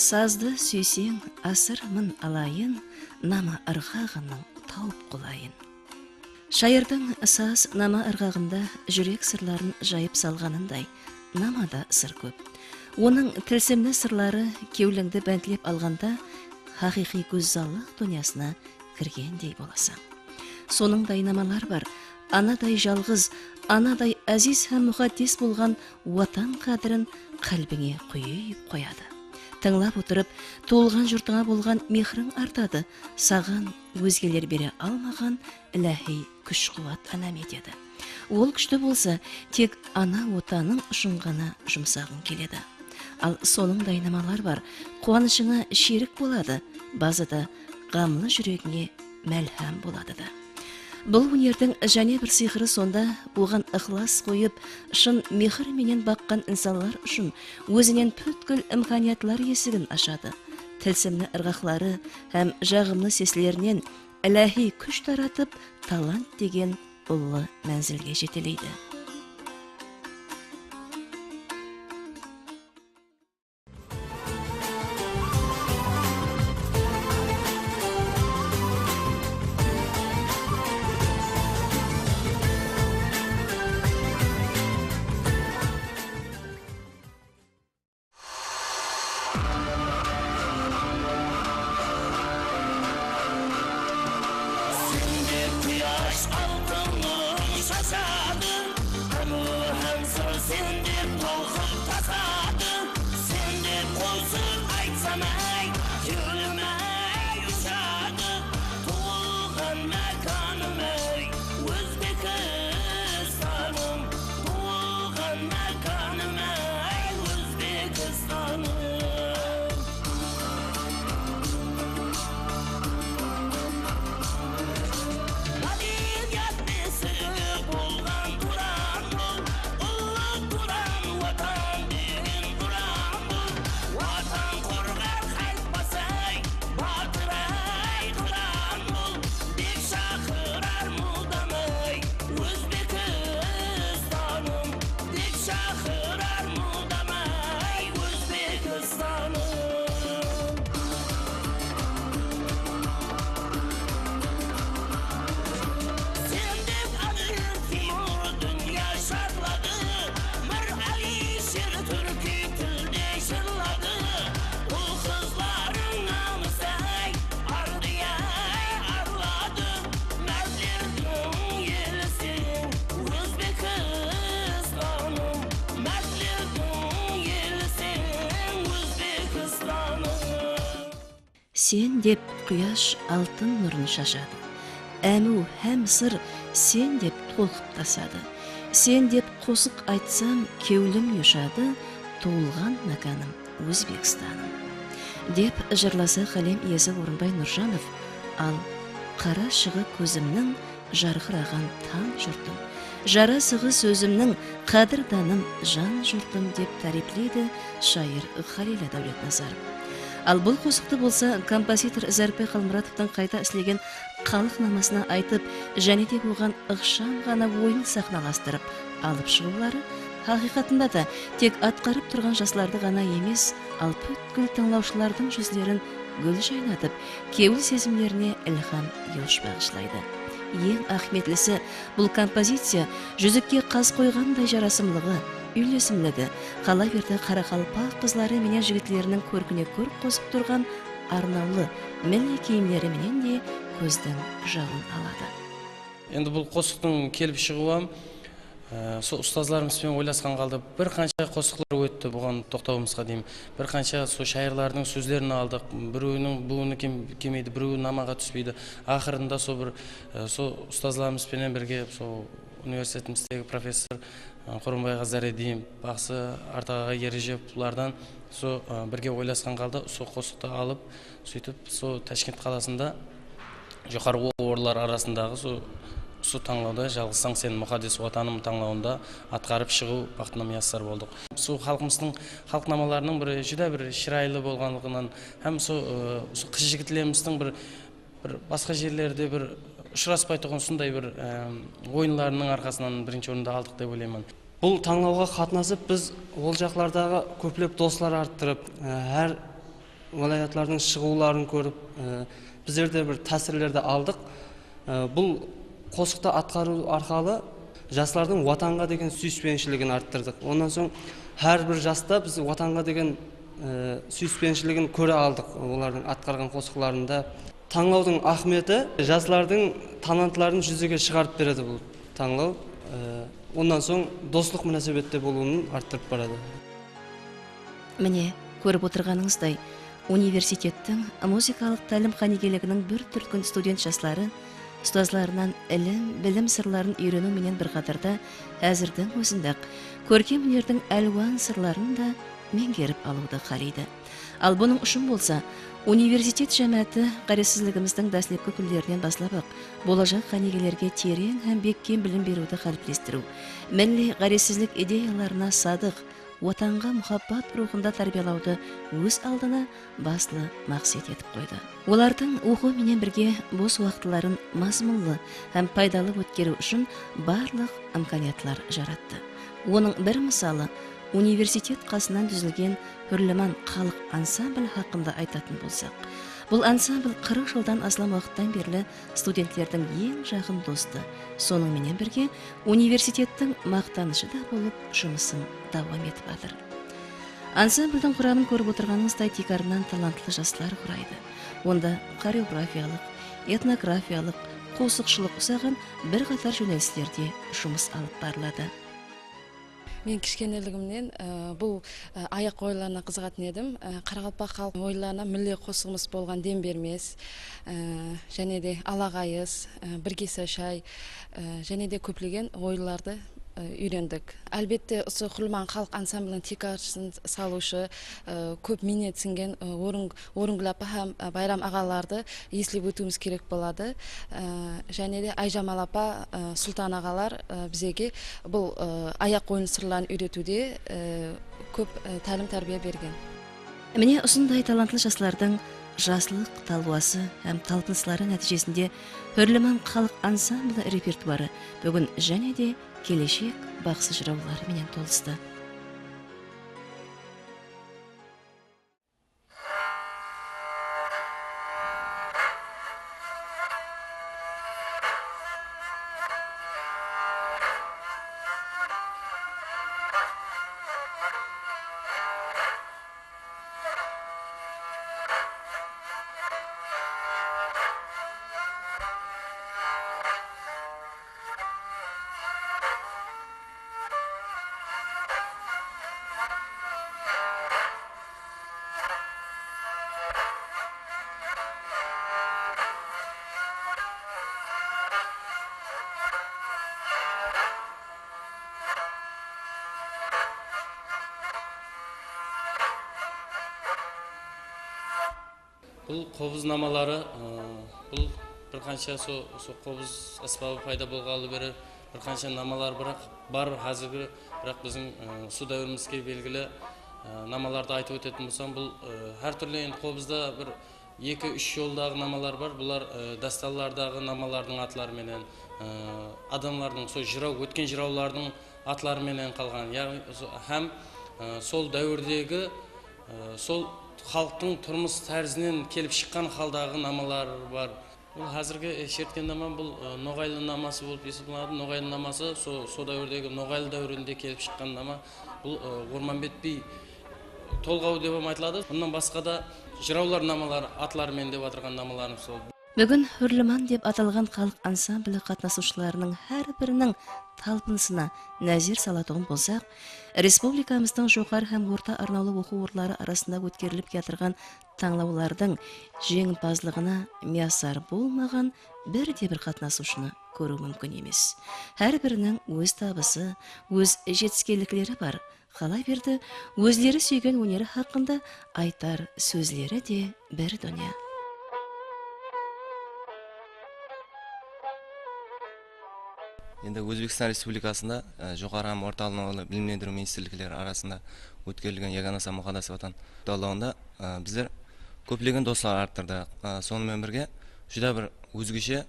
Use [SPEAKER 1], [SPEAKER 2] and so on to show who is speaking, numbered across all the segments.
[SPEAKER 1] Сазды сүйсең, асыр мын алайын, нама ырғағының тауып құлайын. Шайырдың саз нама ырғағында жүрек сырларын жайып салғанындай, намада сыр көп. Оның тілсімді сырлары кеуліңді бәнтлеп алғанда, хақиқи көззалық дүниясына кіргендей боласың. Соныңдай намалар бар, анадай жалғыз, анадай әзиз һәм мұқаддес болған ватан қадірін қалбіңе құйып қояды. Тыңлап отырып, туылған жұртыңа болған мехрің артады, саған өзгелер бере алмаған иләһи күш-қуат анам етеді. Ол күшті болса, тек ана отаның үшін ғана жұмсағың келеді. Ал соныңдай намалар бар, қуанышыңа шерік болады, базада ғамлы жүрегіңе мәлхам болады да. Бұл өнердің және бір сиқыры сонда, оған ықлас қойып, шын мехір менен баққан инсанлар үшін өзінен бүткіл имканиятлар есігін ашады. Тілсімні ырғақлары һәм жағымлы сеслерінен иләһи күш таратып, талант деген ұлы мәнзілге жетелейді. Сен деп құяш алтын нұрын шашады. Әму һәм сыр сен деп толқып тасады. Сен деп қосық айтсам кеулім юшады, туылған мәканым Өзбекстаным. Деп жырласа қалем иесі Орынбай Нұржанов, ал қара шығы көзімнің жарқыраған таң жұртым, жара сығы сөзімнің қадірданым жан жұртым деп тарифлейді шайыр Халила Дәулетназаров. Ал бұл қосықты болса, композитор Зәрпе Қалмұратовтың қайта іслеген халық намасына айтып, және де оған ықшам ғана ойын сахналастырып алып шығулары, хақиқатында да тек атқарып тұрған жастарды ғана емес, ал бүткіл тыңлаушылардың жүздерін гүл жайнатып, кеуіл сезімлеріне ілхам елш бағышлайды. Ең ахметлісі, бұл композиция жүзікке қаз қойғандай жарасымлығы, үйлесімлігі, қала берді қарақалпақ қызлары менен жігітлерінің көркіне көрк қосып тұрған арнаулы міне киімдері менен де көздің жағын алады.
[SPEAKER 2] Енді бұл қосықтың келіп шығуам, сол ұстазларымызбен ойласқан қалды. Bir қанша қосықлар өтті, бұған тоқтауымызға деймін. Bir қанша сол шайырлардың сөздерін алдық. Біреуінің буыны кемейді, біреуі намаға түспейді. Ақырында сол ұстазларымызбен бірге сол университетіміздегі профессор Құрымбайға Заредиев, бақсы Артағаға Ережеп, бұлардан бірге ойласқан қалды. Сол қосықты алып, сөйтіп сол Ташкент қаласында жоғары оқу орындары арасындағы сол таңлауда жалғызсаң сен мұқаддес ватаным таңлауында атқарып шығу бақытына мияссар болдық. Сол халқымыздың халықнамаларының бір жүдә бір шырайлы болғанлығынан һәм сол қыз жігітлеріміздің бір басқа жерлерде бір ұшыраспай тұрған сондай бір ойынларының арқасынан бірінші орында алдық деп ойлаймын.
[SPEAKER 3] Бұл таңлауға қатынасып біз ол жақлардағы көплеп достар арттырып, әр вилаятлардың шығуларын көріп, біздерде бір тәсірлерді алдық. Бұл қосықты атқару арқалы жастардың ватанға деген сүйіспеншілігін арттырдық. Ондан соң әрбір жаста біз ватанға деген сүйіспеншілігін көре алдық олардың атқарған қосықларында. Таңлаудың ахметі жастардың талантларын жүзеге шығарып береді бұл таңлау. Ondan соң достық мөнәсәбәттә болуын арттырып барады.
[SPEAKER 1] Міне, көріп отырғаныңыздай, университеттің музыкалық тәлім ханигелігінің бір түрткін студент жастары ұстазларынан білім сырларын үйрену менен бір қатарда әзірдің өзіндік көркем өнердің әлуан сырларын да меңгеріп алуды қалайды. Ал бұның үшін болса, университет жәмәті қаресізлігіміздің дәслепкі күллерінен баслабық, болашақ ханигелерге терең һәм беккен білім беруді қалыптастыру, милли қаресізлік идеяларына садық, отанға мұхаббат рухында тәрбиялауды өз алдына баслы мақсат етіп қойды. Олардың оқу менен бірге бос уақытларын мазмұнлы һәм пайдалы өткеру үшін барлық имканиятлар жаратты. Оның бір мысалы университет қасынан түзілген Хүрліман халық ансамбль хақында айтатын болсақ, бұл ансамбль 40 жылдан астам уақыттан берлі студенттердің ең жақын досты, соның менен бірге университеттің мақтанышы да болып жұмысын давам етіп жатыр. Ансамбльдің құрамын көріп отырғаныңыздай текарынан талантлы жастар құрайды. Онда хореографиялық, этнографиялық, қосықшылық ұсаған бір қатар жөнелістерде жұмыс алып барылады.
[SPEAKER 4] Мен кішкенелігімнен бұл аяқ ойларына қызығатын едім. Қарақалпақ халық ойларына милли қосығымыз болған дем бермес, және де алағайыз, бір кесе шай, және де көплеген ойларды үйрендік. Әлбетте, осы Хүрліман халық ансамблінің текаршысын салушы, көп минет сіңген Орынгүл апа һәм Байрам ағаларды еслеп өтуіміз керек болады. Және де Айжамал апа, Сұлтан ағалар бізге бұл аяқ ойын сырларын үйретуде көп тәлім тәрбие берген.
[SPEAKER 1] Міне осындай талантлы жастардың жаслық талуасы һәм талпыныстары нәтижесінде Хүрліман халық ансамблі репертуары бүгін және де келешек бақсы жыраулары менен толысты.
[SPEAKER 2] Бұл қобыз намалары, бұл бір қанша қобыз аспабы пайда болғалы бері бір қанша намалар бар қазіргі, бірақ біздің су дәуірімізге белгілі намаларды айтып өтетін болсам, бұл әр түрлі қобызда бір 2-3 жолдағы намалар бар. Бұлар дасталардағы намалардың атлары менен, адамлардың өткен жыраулардың атлары менен қалған. Һәм сол дәуірдегі сол халықтың тұрмыс тәрізінен келіп шыққан халдағы намалар бар. Бұл қазіргі шерткен нама, бұл Ноғайлы намасы болып есептелінеді. Ноғайлы намасы сол дәуірдегі Ноғайлы дәуірінде келіп шыққан нама. Бұл Орманбет би толғау деп айтылады. Бұнан басқа да жыраулар намалары атларымен деп атырған намаларым сол.
[SPEAKER 1] Бүгін Хүрліман деп аталған халық ансамблі қатнасушыларының әрбірінің талпынысына нәзір салатығын болсақ, республикамыздың жоғары һәм орта арнаулы оқу орындары арасында өткеріліп жатырған таңлаулардың жеңімпазлығына миясар болмаған бірде-бір қатнасушыны көру мүмкін емес. Әрбірінің өз табысы, өз жетіскерліктері бар. Қала берді, өзлері сүйген өнері хақында айтар сөзлері де бір дүния.
[SPEAKER 5] Енді Өзбекстан Республикасында жоғары һәм орта арнаулы білімдендіру министрліктері арасында өткерілген Яганаса Мұқадасоватан талдауында біздер көптеген достар арттырдық. Сонымен бірге жүдә бір өзгеше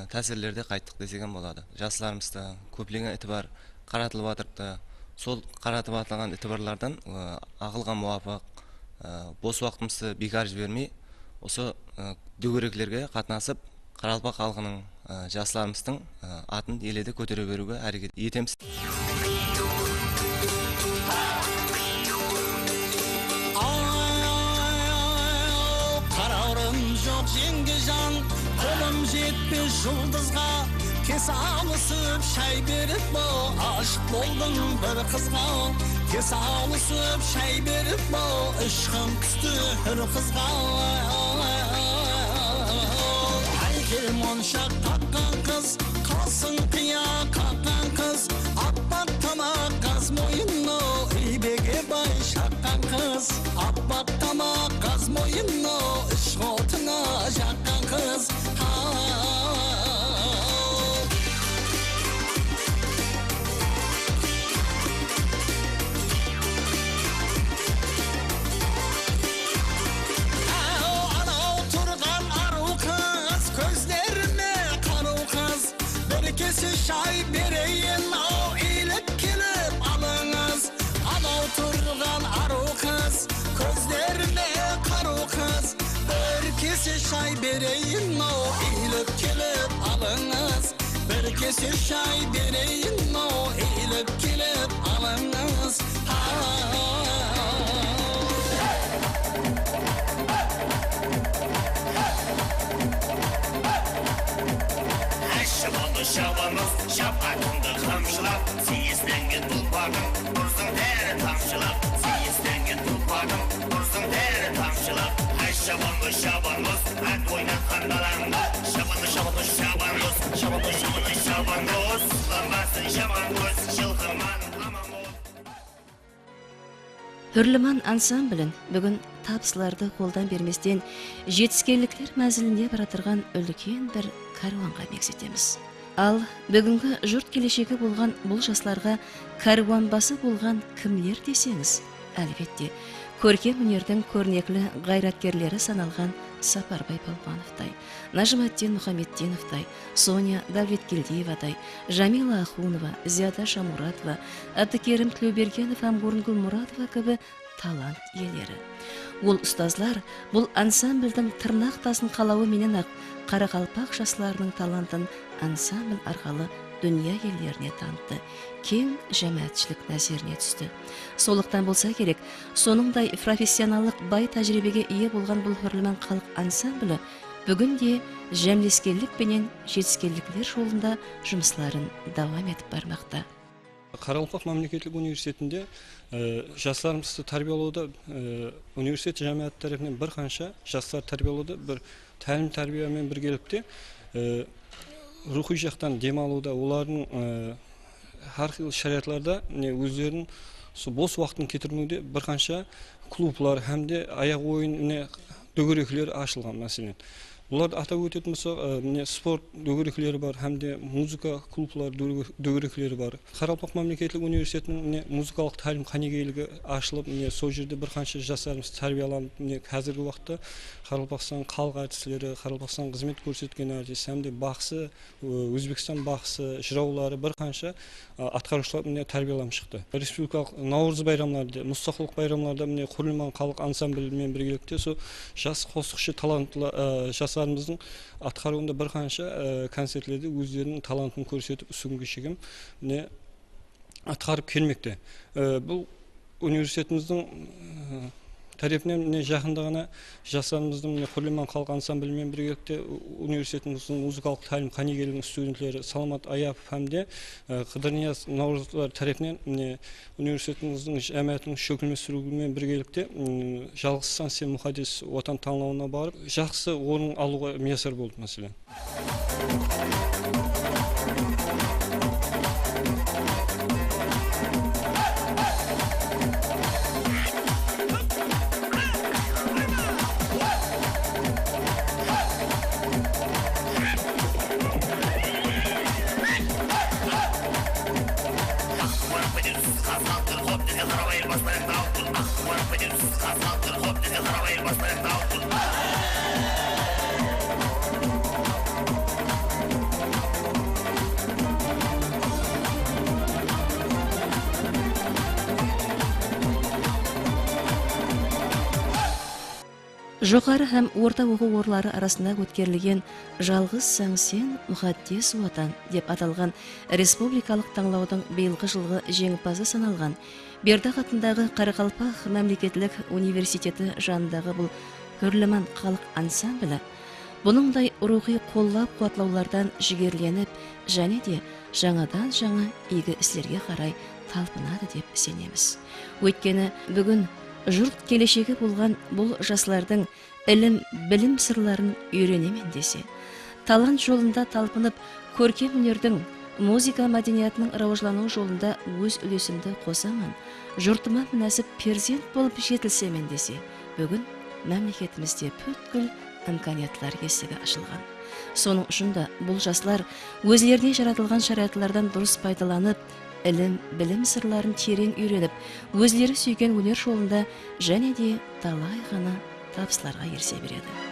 [SPEAKER 5] тәсірлерде қайттық десеген болады. Жастарымызда көптеген итибар қаратылып атырды. Сол қаратып атылған итибарлардан ағылған муафақ бос уақытымызды бекар жібермей, осы дөңгелектерге қатынасып, Қарақалпақ халқының жастарымыздың атын еледе көтере беруге әрекет етеміз.
[SPEAKER 6] Қарарым жоқ жеңгежан, қолым жетпес жұлдызға, кес алысып шай беріп бол, ашық болдың бір қызға. Кес алысып шай беріп бол, ішқым түсті бір қызға. Әйгер моншақ қаққан қыз, қалсын қия қаққан қыз, аппақ тамақ қаз мойыны, үйбеге бай шаққан қыз. Аппақ тамақ қаз мойыны, іш отына жаққан қыз. Şay bereyim, o eğilip gelip alınız. Ana oturgan arı kız, gözlerine karı kız. Bir kese şay bereyim, o eğilip gelip alınız. Bir kese şay bereyim, o eğilip gelip alınız.
[SPEAKER 7] Şabanız, şapkatımdı kamçılap, seyizlengen tulpardım, dursun deri tamçılap, seyizlengen tulpardım, dursun deri tamçılap. Ay şabanız, at oynatkan dalarında, şabanız, lambarsın şabanız, şılkırman aman ol.
[SPEAKER 1] Hürliman ансамблін бүгін тапсыларды қолдан берместен жетіскерліктер мәзілінде баратырған үлкен бір каруанға мекзетеміз. Ал бүгінгі жұрт келешегі болған бұл жастарға каруанбасы болған кімлер десеңіз, әлбетте, көркем өнердің көрнеклі ғайраткерлері саналған Сапарбай Палуановтай, Нажматтин Мұхаммеддиновтай, Соня Давлеткелдиеватай, Жамила Ахунова, Зияда Шамуратова, Абдыкерім Тілеубергенов, Амгурнгүл Мұратова кібі талант иелері. Ол ұстазлар бұл ансамбльдің тырнақ тасын қалауы менен ақ Қарақалпақ жастарының талантын ансамбль арқылы дүния елдеріне танытты, кең жәмәтшілік нәзеріне түсті. Солықтан болса керек, соныңдай профессионалдық бай тәжірибеге ие болған бұл Hürliman халық ансамблі бүгінде жәмлескерлік пенен жетіскерліктер жолында жұмысларын давам етіп бармақта.
[SPEAKER 3] Қарақалпақ мемлекеттік университетінде жастарымызды тәрбиелеуді университет жәмиғаты тарапынан бір қанша жастар тәрбиелеуді бір тәлім тәрбиемен біргелікте рухи жақтан демалуда, олардың әрқилы шариғаттарда өздерінің бос уақытын кетірмеуде бір қанша клублар һәмде аяқ ойын дөңгелеклер ашылған мәселен. Бұларды атап өтетін болса, спорт дөңгелеклері бар, һәмде музыка клублар дөңгелеклері бар. Қарақалпақ мемлекеттік университетінің музыкалық тәлім қанегейлігі ашылып, сол жерде бір қанша жастарымыз тәрбиеланып, қазіргі уақытта Қарақалпақстан халық әртістері, Қарақалпақстан қызмет көрсеткен әртіс, һәмде бақсы, Өзбекстан бақсы, жыраулары бір қанша атқарушылар тәрбиеланып шықты. Республикалық Наурыз байрамларда, мұстақылық байрамларда Hürliman халық ансамблімен біргелікте сол жас қосықшы талантлы жастарымыздың атқаруында бір қанша концертлерде өздерінің талантын көрсетіп, үсігінге шегім атқарып келмекте. Бұл университетіміздің тарапынан жақында ғана жастарымыздың Hürliman халық ансамблімен біргелікте университетіміздің музыкалық тәлім қанегейлігінің студенттері Саламат Аяпов һәмде Қыдырнияз Наурызлар тарапынан университетіміздің жәмиғатының шөкілмес сүруімен біргелікте жалғызсан сен мұхаддис отан танылуына барып, жақсы орын алуға миясар болды мәселен.
[SPEAKER 1] Жоғары һәм орта оқу орынлары арасында өткерілген «Жалғыз сәңсен мұхаддес уатан» деп аталған республикалық таңлаудың биылғы жылғы жеңімпазы саналған Бердақ атындағы Қарақалпақ мемлекеттік университеті жанындағы бұл Хөрліман халық ансамблі бұныңдай рухи қоллап қуатлаулардан жігерленіп, және де жаңадан жаңа игі істерге қарай талпынады деп сенеміз. Өйткені бүгін жұрт келешегі болған бұл жаслардың ілім, білім сырларын үйренемен десе, талант жолында талпынып, көркем өнердің, музыка мәдениетінің рауажлану жолында өз үлесімді қосамын, жұртыма мінәсіп перзент болып жетілсемен десе, бүгін мәмлекетімізде бүткіл имканиятлар есігі ашылған. Соның ұшында бұл жаслар өзлеріне жаратылған шариғатлардан дұрыс пайдаланып, ілім, білім сырларын терең үйреніп, өзлері сүйген өнер жолында және де талай ғана табыстарға ерсе береді.